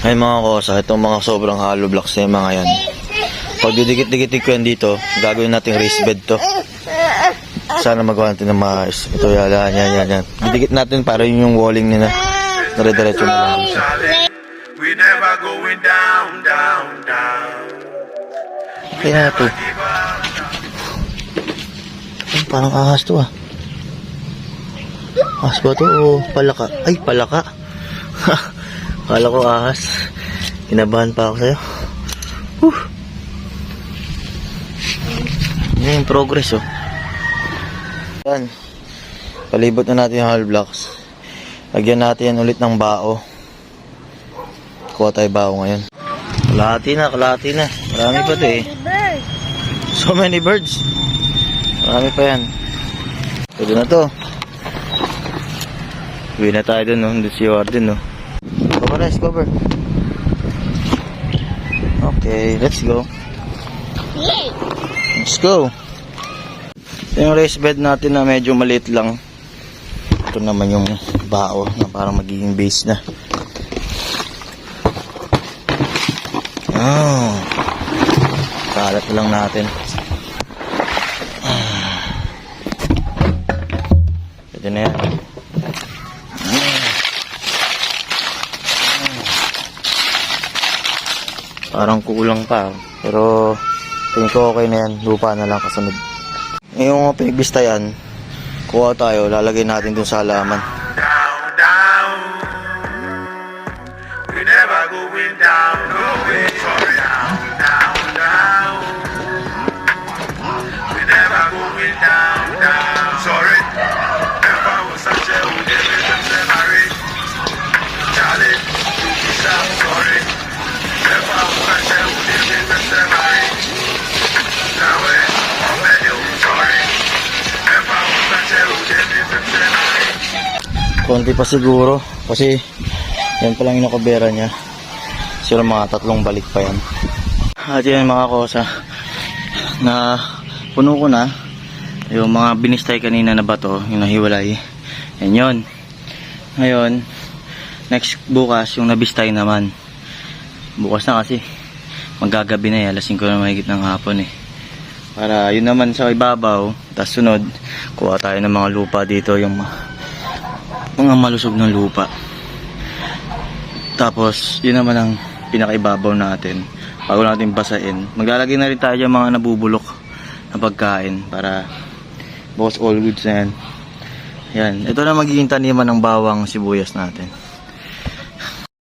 Ay mga kosa, itong mga sobrang hollow blocks na yung mga yan. Pag didikit-dikitin ko yan dito, gagawin natin raised bed to. Sana magawa natin ng maayos. Ito yan. Didikit natin para yung walling nila. Dire-diretso na lang siya. We never going down, down, down. Kaya ito. Ay, parang ahas to ah. Ahas ba to o palaka? Ay, palaka. Kala ko ahas. Kinabahan pa ako sa'yo. Yan yung progress oh. Yan. Palibot na natin yung hollow blocks. Lagyan natin yan ulit ng bao. Kuha tayo bao ngayon. Kalahati na. Marami pa ito eh. So many birds. Marami pa yan. Pwede na to. Uwi na tayo dun no. Doon si Warden no. Cover. Okay, let's go. Let's go. Yung raised bed natin na medyo maliit lang. Ito naman yung bao na parang magiging base na. Kalat lang natin. Pwede na yan. Parang kulang pa. Pero tingin ko okay na yan. Lupa na lang kasunod. Ngayong pinagbistayan, kuha tayo. Lalagay natin dun sa halaman. Down, down. We never going down, no way. Sorry, down, down, down. We never going down, down. Sorry. If I was such a would never say marry. Charlie, sorry. If I was such a would never say marry. Now I'm ready, sorry. If I was such a would never say marry. Konti pa siguro. Kasi yan pa lang yung nakabera niya. Sila mga 3 balik pa yan. At yan mga kosa. Na puno ko na. Yung mga binistay kanina na bato. Yung nahiwalay. Yan yun. Ngayon. Next bukas yung nabistay naman. Bukas na kasi. Magagabi na yan. 5 na mahigit ng hapon eh. Para yun naman sa ibabaw. Tapos sunod. Kuha tayo ng mga lupa dito. Yung mga malusog ng lupa. Tapos yun naman ang pinakaibabaw natin bago natin basain. Maglalagay na rin tayo ng mga nabubulok na pagkain para bukas all goods na yan. Yan. Ito na magiging taniman ng bawang sibuyas natin.